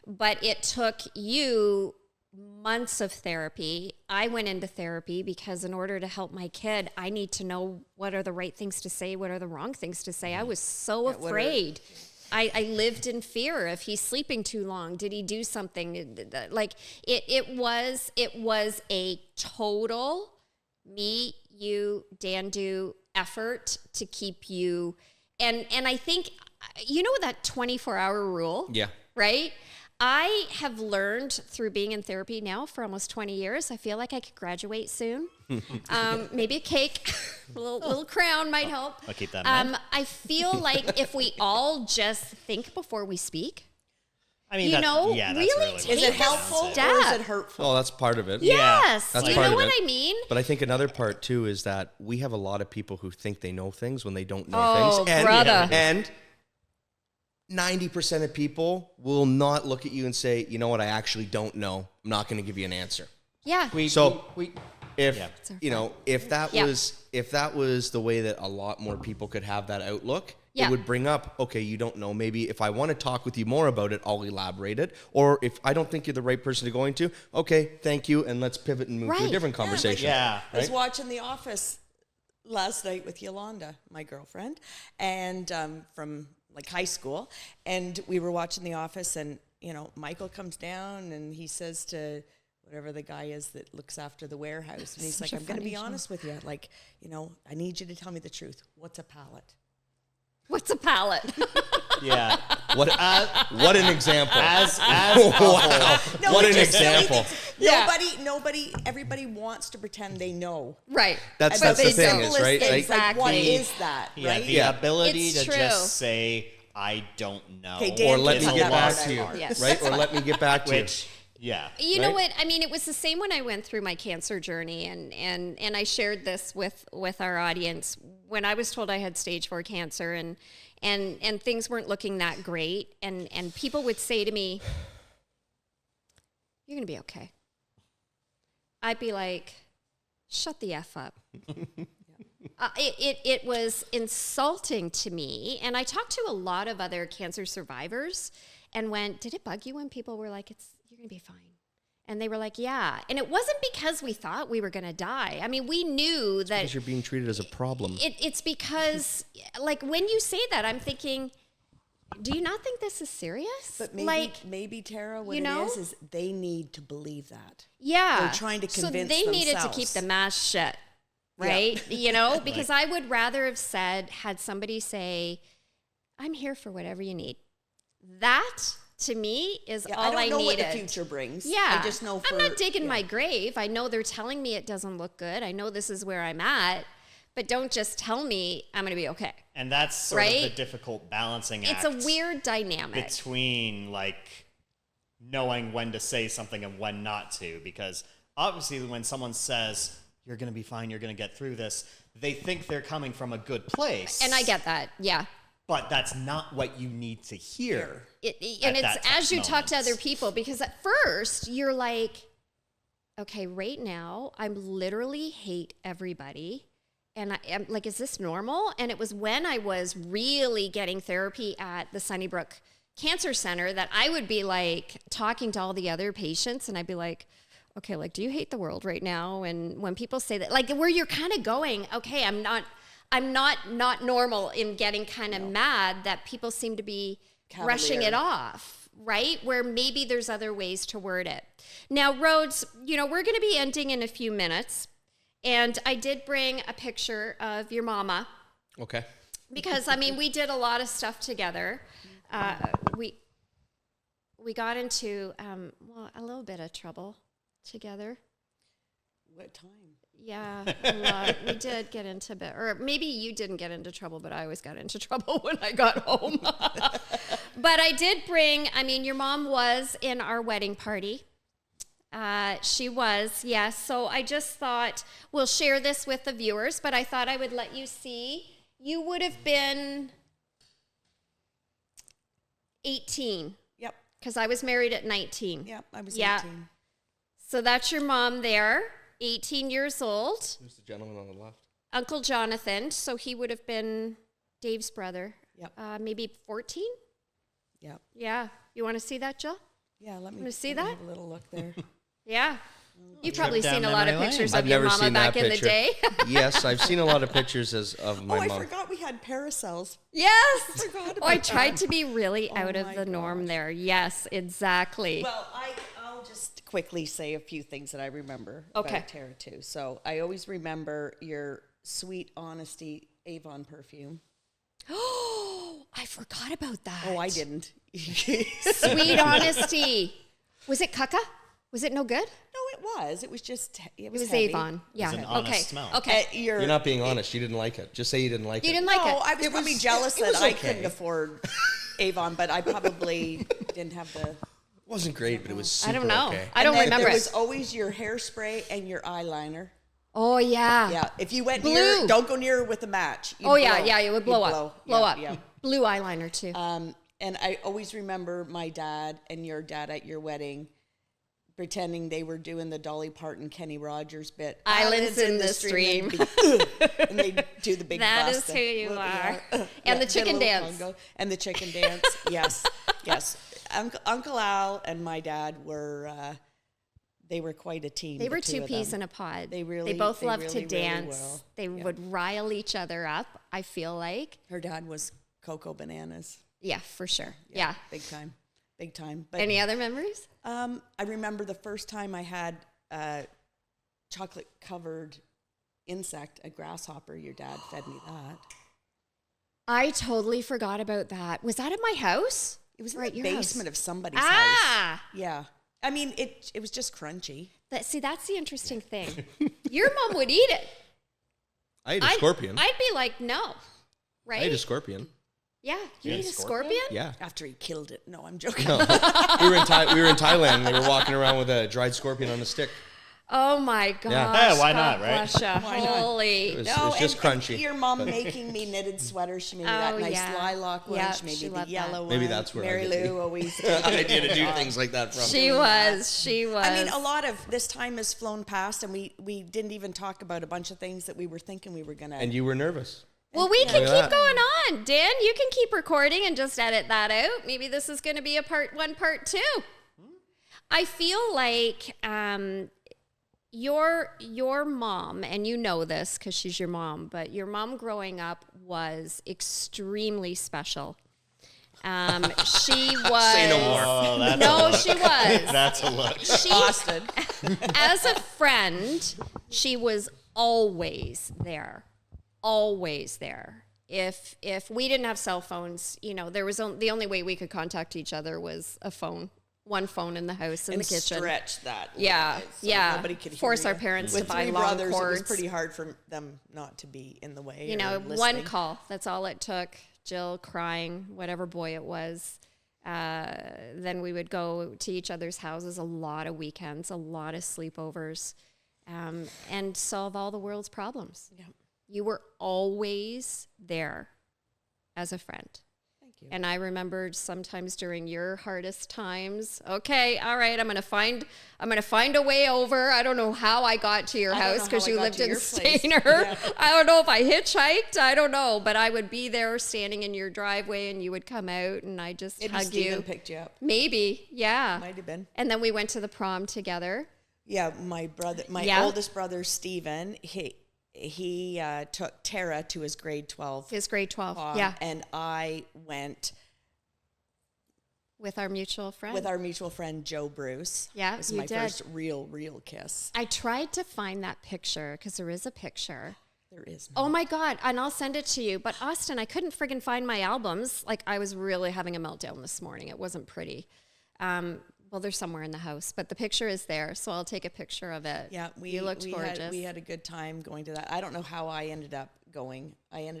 But it took you months of therapy. I went into therapy because in order to help my kid, I need to know what are the right things to say, what are the wrong things to say. I was so afraid. I lived in fear. If he's sleeping too long, did he do something? Like it was a total me, you, Dan-do effort to keep you. And I think, you know, that 24-hour rule? Yeah. Right? I have learned through being in therapy now for almost 20 years. I feel like I could graduate soon. Maybe a cake, a little crown might help. I'll keep that in mind. I feel like if we all just think before we speak, I mean, that's really Is take it a helpful step. or is it hurtful? Oh, that's part of it. Yes, That's you part know of what it. I mean? But I think another part too is that we have a lot of people who think they know things when they don't know Oh, things. brother. And 90% of people will not look at you and say, you know what, I actually don't know. I'm not going to give you an answer. Yeah. If that Yeah. was the way that a lot more people could have that outlook, Yeah. it would bring up, okay, you don't know. Maybe if I want to talk with you more about it, I'll elaborate it. Or if I don't think you're the right person to go into, okay, thank you, and let's pivot and move to a Right. different conversation. Yeah. I was watching The Office last night with Yolanda, my girlfriend, and from like high school, and we were watching The Office, and Michael comes down and he says to whatever the guy is that looks after the warehouse, and he's like, "I'm going to be honest with you, like, I need you to tell me the truth. What's a pallet?" What's a pallet? Yeah. What an example. As Wow. No, What it's an just silly example. things. Yeah. Everybody wants to pretend they know. Right. That's But the the thing is, simplest right? things, Like, like, what Exactly. is that, Yeah, right? the Yeah. ability It's to true. just say, I don't know. Okay, Dan or let is me a get lot back to you, hard. Yes. right? Or let me get back to you. Which, yeah. You know Right? what? I mean, it was the same when I went through my cancer journey, and I shared this with our audience when I was told I had stage 4 cancer, and things weren't looking that great, and people would say to me, "You're gonna be okay." I'd be like, "Shut the F up." It was insulting to me, and I talked to a lot of other cancer survivors and went, "Did it bug you when people were like, you're going to be fine?" And they were like, "Yeah." And it wasn't because we thought we were going to die. I mean, we knew that Because you're being treated as a problem. it's because, like, when you say that, I'm thinking, do you not think this is serious? But maybe Tara, what you it know? is they need to believe that. Yeah. They're trying to convince So they needed to themselves. keep the mouth shut, right? Because I would rather have had somebody say, "I'm here for whatever you need." That, to me, is Yeah, all I don't know needed. what the future brings. Yeah. I just know I'm not digging my grave. I know they're telling me it doesn't look good. I know this is where I'm at. But don't just tell me I'm going to be okay. And that's sort of the Right? difficult balancing act. It's a weird dynamic. Between, like, knowing when to say something and when not to. Because obviously when someone says, you're going to be fine, you're going to get through this, they think they're coming from a good place. And I get that. Yeah. But that's not what you need to hear. And at it's that as you talk to moment. other people, because at first you're like, okay, right now I literally hate everybody. And I'm like, is this normal? And it was when I was really getting therapy at the Sunnybrook Cancer Center that I would be like talking to all the other patients, and I'd be like, okay, like, do you hate the world right now? And when people say that, like, where you're kind of going, okay, I'm not normal in getting kind of mad that people seem to be brushing it off, right? Where maybe there's other ways to word it. Now, Rhodes, we're going to be ending in a few minutes. And I did bring a picture of your mama. Okay. Because, I mean, we did a lot of stuff together. We got into, a little bit of trouble together. What time? Yeah, a lot. We did get into bit, or maybe you didn't get into trouble, but I always got into trouble when I got home. But I did bring, your mom was in our wedding party. She was, yes. So I just thought we'll share this with the viewers, but I thought I would let you see. You would have been 18. Yep. Because I was married at 19. Yep. I was Yeah. 18. So that's your mom there, 18 years old. Who's the gentleman on the left? Uncle Jonathan. So he would have been Dave's brother. Yep. Maybe 14? Yep. Yeah. You want to see that, Jill? Yeah. Let me Wanna see let me that? have a little look there. Yeah. You've probably down seen a lot of memory lane. pictures I've of your never mama seen back that in picture. the day. Yes, I've seen a lot of pictures of my I mom. forgot we had parasols. Yes. forgot Oh, I about tried that. to be really Oh out of my the norm gosh. there. Yes, exactly. Well, I'll just quickly say a few things that I remember Okay. about Tara too. So I always remember your Sweet Honesty Avon perfume. Oh, I forgot about that. Oh, I didn't. Sweet honesty. Was it caca? Was it no good? No, it was. It was just, it was It was heavy. Avon. Yeah. It was an honest okay. smell. Okay. You're not being honest. You didn't like it. Just say you didn't like it. You didn't like No, it. I was probably jealous it that was I okay. couldn't afford Avon, but I probably didn't have the... It wasn't great, but it was super I don't know. okay. I don't And then remember there it. was always your hairspray and your eyeliner. Oh, yeah. Yeah, if you went Blue. near, don't go near with a match. You'd Oh, yeah. blow. Yeah, it would blow You'd up. Blow Yeah, up. Yeah. Blue eyeliner, too. And I always remember my dad and your dad at your wedding pretending they were doing the Dolly Parton, Kenny Rogers bit. Islands in the stream. And they do the big That bust is who you are. Yeah. And the did a chicken little dance. Congo. And the chicken dance. Yes. Yes. Uncle Al and my dad were, they were quite a team. They the were two of peas them. in a pod. They They both loved really, to really dance. were. They would rile each other up, I feel like. Her dad was Cocoa Bananas. Yeah, for sure. Yeah. Big time. Big time. But Any other memories? I remember the first time I had a chocolate-covered insect, a grasshopper. Your dad fed me that. I totally forgot about that. Was that at my house? It was Or at in the your basement house? of somebody's house. Ah! Yeah. I mean, it was just crunchy. See, that's the interesting thing. Your mom would eat it. I ate a scorpion. I'd be like, no. Right? I ate a scorpion. Yeah. You ate ate a a scorpion? scorpion? Yeah. After he killed it. No, I'm joking. No. we were in Thailand. And they were walking around with a dried scorpion on a stick. Oh my gosh. Yeah. Why God not, right? bless ya. Why not? Holy. It was No, just and crunchy. your mom making me knitted sweaters. She made me that Oh, nice yeah. lilac one. Yeah, she made she me the loved yellow that. one. Maybe that's where I Mary get the Lou always idea to do things like that from. She was. I mean, a lot of this time has flown past, and we didn't even talk about a bunch of things that we were thinking we were gonna. And you were nervous. Well, we can Look at keep that. going on. Dan, you can keep recording and just edit that out. Maybe this is going to be a part 1, part 2. I feel like your mom, and you know this because she's your mom, but your mom growing up was extremely special. She was. Say no more. Oh, that's a No, look. she was. That's a look. She, Austin. as a friend, she was always there. Always there. If we didn't have cell phones, there was the only way we could contact each other was a phone. One phone in the house in And the kitchen. stretch that. Yeah, so yeah. Nobody could Force hear our you. parents With to buy 3 long brothers, cords. It was pretty hard for them not to be in the way. or One listening. call. That's all it took. Jill crying, whatever boy it was. Then we would go to each other's houses a lot of weekends, a lot of sleepovers, and solve all the world's problems. Yeah. You were always there as a friend. Thank you. And I remembered sometimes during your hardest times, okay, all right, I'm gonna find a way over. I don't know how I got to your I don't house know because how I you got lived to in your place. Stainer. Yeah. I don't know if I hitchhiked. I don't know, but I would be there standing in your driveway, and you would come out, and I just Maybe hug Steven you. picked you up. Maybe, yeah. Might have been. And then we went to the prom together. Yeah, my Yeah. oldest brother, Steven, he took Tara to his grade 12 His grade 12, prom, yeah, and I went with our mutual friend. with our mutual friend Joe Bruce. Yeah, it was you my did. first real kiss. I tried to find that picture because there is a picture. There is no. Oh my God, and I'll send it to you. But Austin, I couldn't friggin' find my albums. Like, I was really having a meltdown this morning. It wasn't pretty. Well, they're somewhere in the house, but the picture is there, so I'll take a picture of it. Yeah, you looked gorgeous. We had a good time going to that. I don't know how I ended up going. I don't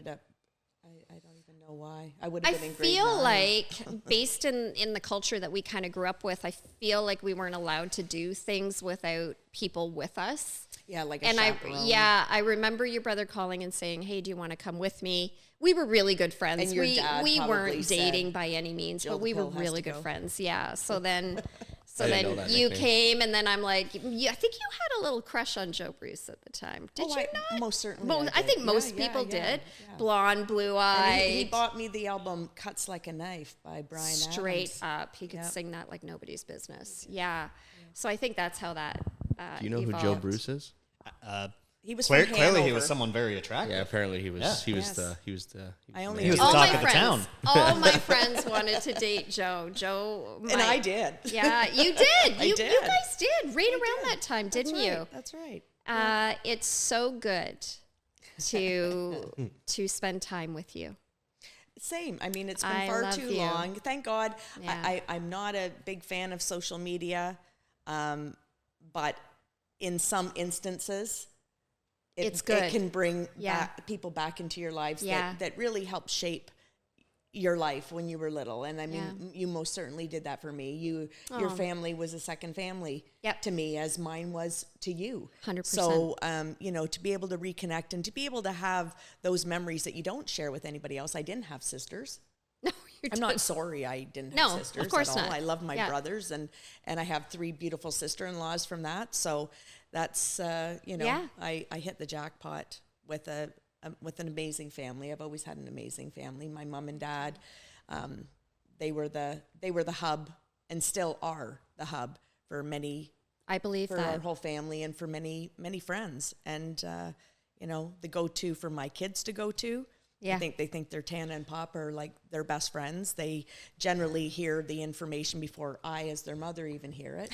even know why. I would have I been in grade feel 9. like, based in the culture that we kind of grew up with, I feel like we weren't allowed to do things without people with us. Yeah, like a And chaperone. I remember your brother calling and saying, "Hey, do you want to come with me?" We were really good friends. And your dad we probably weren't said, dating by any means, "Jill, but we the were pill has really to good go." friends. Yeah. So then, I didn't know that you nickname. came, and then I'm like, I think you had a little crush on Joe Bruce at the time. Did Oh, you I- not? most certainly I I think did. most Yeah, people yeah, did. yeah. Blonde, blue And eyed. he bought me the album "Cuts Like a Knife" by Brian Straight Adams. up. He could Yep. sing that like nobody's business. Yeah. So I think that's how that Do you know who Joe evolved. Bruce is? He was from Clearly, he Hanover. was someone very attractive. Yeah, apparently he was. Yes. He was the. He was the. I only He was knew- the All talk my of the friends, town. all my friends wanted to date Joe. and I did. Yeah, you did. You did. you guys did right around that time, didn't That's you? right. That's right. It's so good to spend time with you. Same. I mean, it's been I far love too you. long. Thank God. Yeah. I'm not a big fan of social media, but in some instances, It's good. It can bring Yeah. people back into your lives Yeah. that really help shape your life when you were little. And I mean, you most certainly did that for me. Your family was a second family to me, as mine was to you. 100%. So, to be able to reconnect and to be able to have those memories that you don't share with anybody else. I didn't have sisters. No, you're I'm not sorry I didn't have sisters of course at all. not. I love my brothers, and I have 3 beautiful sister-in-laws from that. So that's, I hit the jackpot with with an amazing family. I've always had an amazing family. My mom and dad, they were the hub, and still are the hub for many. I believe for that. our whole family and for many friends, and the go-to for my kids to go to. Yeah. They think their Tana and Pop are like their best friends. They generally hear the information before I, as their mother, even hear it.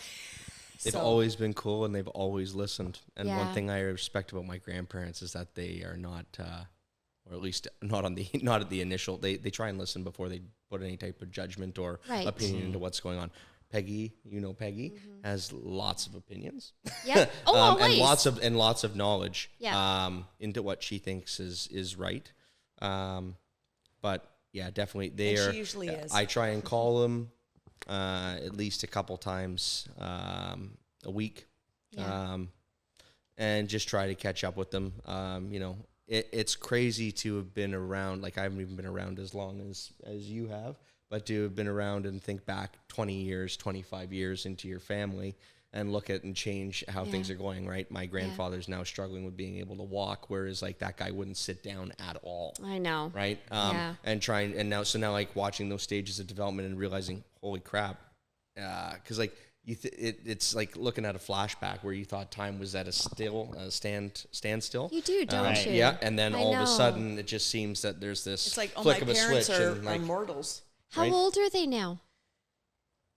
They've always been cool, and they've always listened. And Yeah. one thing I respect about my grandparents is that they are not, or at least not at the initial. They try and listen before they put any type of judgment or Right. opinion into what's going on. Peggy, Peggy has lots of opinions. Yeah. Oh, always. and lots of knowledge. Yeah. Into what she thinks is right. But yeah, definitely And she usually is. I try and call them at least a couple times a week, Yeah. and just try to catch up with them. It's crazy to have been around. Like, I haven't even been around as long as you have, but to have been around and think back 20 years, 25 years into your family and look at and change how things are going, right? My grandfather's now struggling with being able to walk, whereas like that guy wouldn't sit down at all. I know. Right. And now like watching those stages of development and realizing, holy crap. Cause like it's like looking at a flashback where you thought time was at a standstill. You do, don't you? Yeah. And then I all of know. a sudden it just seems that there's this It's like, flick my of a parents switch. are And like, mortals. How Right. old are they now?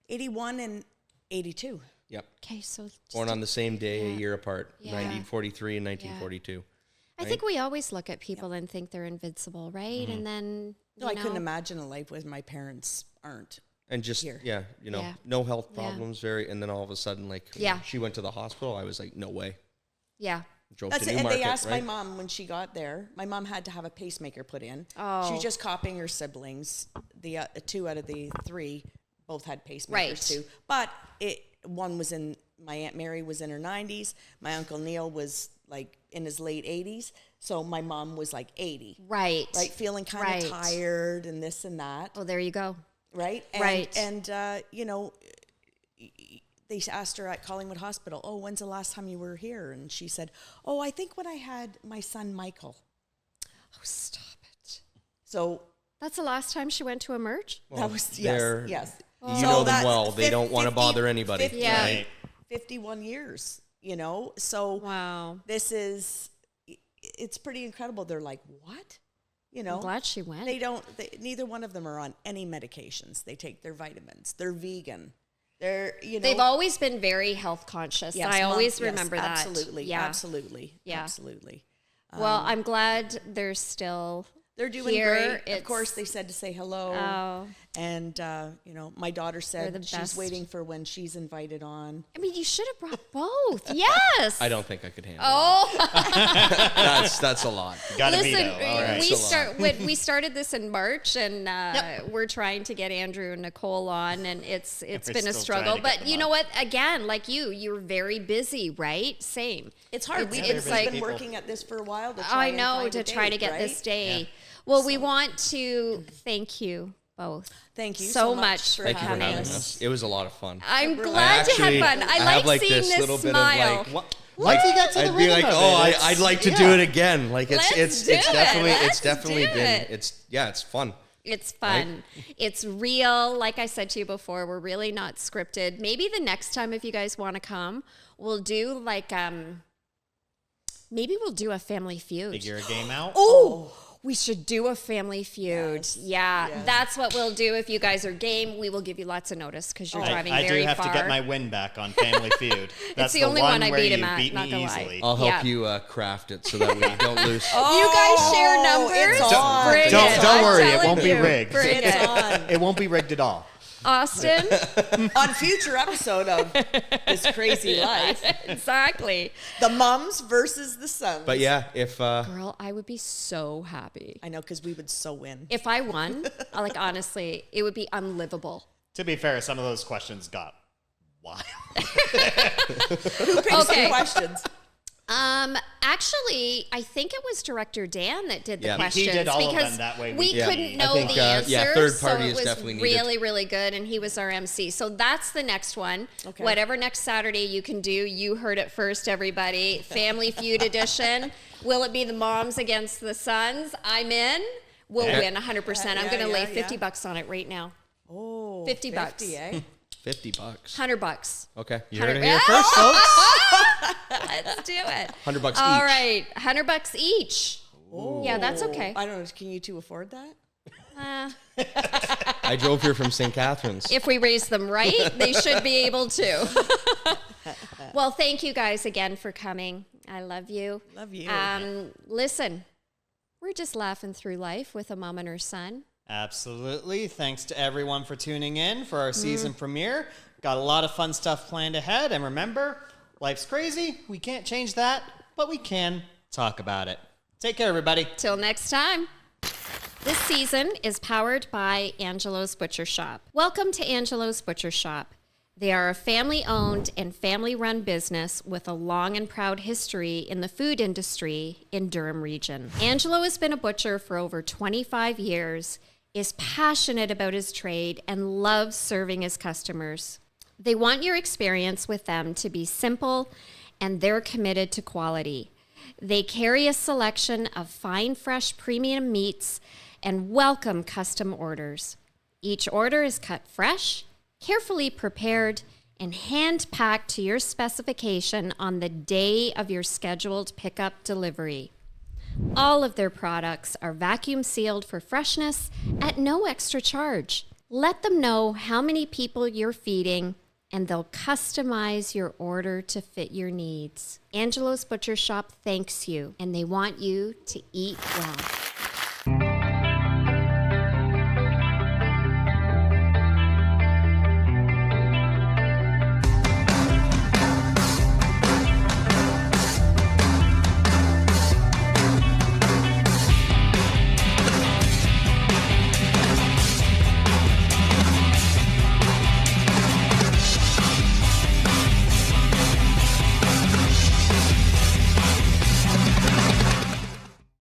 81 and 82. yep. Okay, so just Born on the same day, a year apart, Yeah. 1943 and 1942. I think we always look at people and think they're invincible, right? And then No, I couldn't imagine a life where my parents aren't. And just, Here. yeah, Yeah. no health Yeah. problems, and then all of a sudden, like, Yeah. she went to the hospital. I was like, no way. Yeah. Drove That's to it. And Newmarket, they asked right? my mom when she got there. My mom had to have a pacemaker put in. Oh. She was just copying her siblings. The 2 out of the 3 both had pacemakers Right. too. But one was in, my Aunt Mary was in her 90s. My Uncle Neil was like in his late 80s. So my mom was like 80. Right. Right, feeling kind of tired and this and that. Oh, there you go. Right? And, Right. And, they asked her at Collingwood Hospital, oh, when's the last time you were here? And she said, oh, I think when I had my son, Michael. Oh, stop it. So That's the last time she went to Emerge? that was, they're- yes. You So know them that's well. They don't want to 50 bother anybody. 50 Yeah. Right. 51 years, So Wow. this is, it's pretty incredible. They're like, what? I'm glad she went. Neither one of them are on any medications. They take their vitamins. They're vegan. They're, They've always been very health conscious. Yes, I Mom, always yes, remember that. Absolutely. Yeah. Absolutely. Yeah. Absolutely. Well, I'm glad they're still They're doing here. great. Of course, they said to say hello. Oh. And, my daughter They're said the she's best. waiting for when she's invited on. I mean, you should have brought both. Yes. I don't think I could handle Oh, it. That's a lot. Got to be listen, though. All right. we started this in March, and we're trying to get Andrew and Nicole on, and it's We're been a still struggle. trying to get But them you on. know what? Again, like you're very busy, right? Same. It's hard. It's We've like been working at this for a while. To try I and know find to a try to date, get right? this day. Yeah. Well, we want to thank you both. Thank you so much for Thank you for having having us. us. It was a lot of fun. I'm really- glad you had fun. I have like seeing this this little smile. bit of like, Once you get to the I'd be rhythm like, of oh, it, I'd like to yeah. do it again. Like Let's it's do it. definitely Let's do been it. it's fun. It's fun. It's real. Like I said to you before, we're really not scripted. Maybe the next time, if you guys want to come, we'll do like maybe we'll do a family feud. Figure a game out. Oh, We should do a family feud. Yes. Yeah, Yes. that's what we'll do. If you guys are game, we will give you lots of notice because you're driving I very do have far. to get my win back on Family Feud. That's the only one I where beat him you at, beat not me gonna lie. easily. I'll help Yeah. you craft it so that we don't lose. You guys share numbers? It's on. Bring Don't- it. don't I'm worry, it telling won't be you. rigged. Bring It's it. on. It won't be rigged at all. Austin? On future episode of This Crazy Life, Exactly. the mums versus the sons. But yeah, if Girl, I would be so happy. I know, because we would so win. If I won, like honestly, it would be unlivable. To be fair, some of those questions got wild. Who picks Okay. the questions? Actually, I think it was Director Dan that did the Yeah. He questions did all of them, because that way we we couldn't can- know I think, the answers. yeah, third party so it is was definitely needed. really, really good, and he was our MC. So that's the next one. Okay. Whatever next Saturday you can do, you heard it first, everybody. Family Feud edition. Will it be the moms against the sons? I'm in. We'll win 100%. I'm Yeah, going to lay yeah, $50 bucks on it right now. Oh, 50 bucks. eh? $50. $100. Okay. You heard it 100 here first, folks. Let's do it. $100 each. All right, $100 each. Yeah, that's okay. I don't know. Can you two afford that? I drove here from St. Catharines. If we raise them right, they should be able to. Well, thank you guys again for coming. I love you. Love you. Listen, we're just laughing through life with a mom and her son. Absolutely. Thanks to everyone for tuning in for our season premiere. Got a lot of fun stuff planned ahead. And remember, life's crazy. We can't change that, but we can talk about it. Take care, everybody. Till next time. This season is powered by Angelo's Butcher Shop. Welcome to Angelo's Butcher Shop. They are a family-owned and family-run business with a long and proud history in the food industry in Durham region. Angelo has been a butcher for over 25 years, is passionate about his trade, and loves serving his customers. They want your experience with them to be simple, and they're committed to quality. They carry a selection of fine, fresh, premium meats and welcome custom orders. Each order is cut fresh, carefully prepared, and hand-packed to your specification on the day of your scheduled pickup delivery. All of their products are vacuum sealed for freshness at no extra charge. Let them know how many people you're feeding, and they'll customize your order to fit your needs. Angelo's Butcher Shop thanks you, and they want you to eat well.